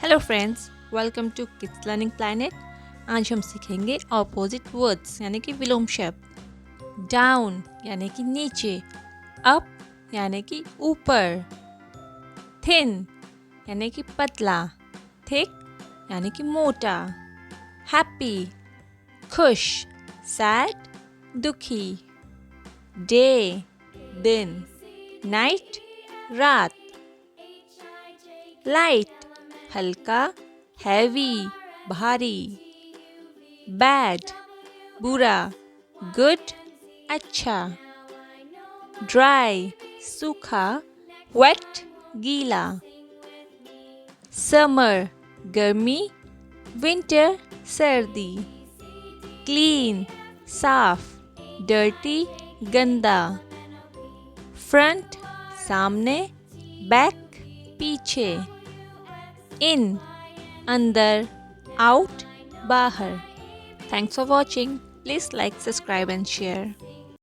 Hello friends, welcome to Kids Learning Planet. आज हम सीखेंगे ऑपोजिट वर्ड्स यानी कि विलोम शब्द। डाउन यानी कि नीचे, अप यानी कि ऊपर, थिन यानी कि पतला, थिक यानी कि मोटा, हैप्पी खुश, सैड दुखी, डे दिन, नाइट रात, लाइट हल्का, हैवी भारी, बैड बुरा, गुड अच्छा, ड्राई सूखा, वेट गीला, समर गर्मी, विंटर सर्दी, क्लीन साफ, डर्टी गंदा, फ्रंट सामने, बैक पीछे, इन अंदर, आउट बाहर। Thanks for watching. Please like, subscribe and share.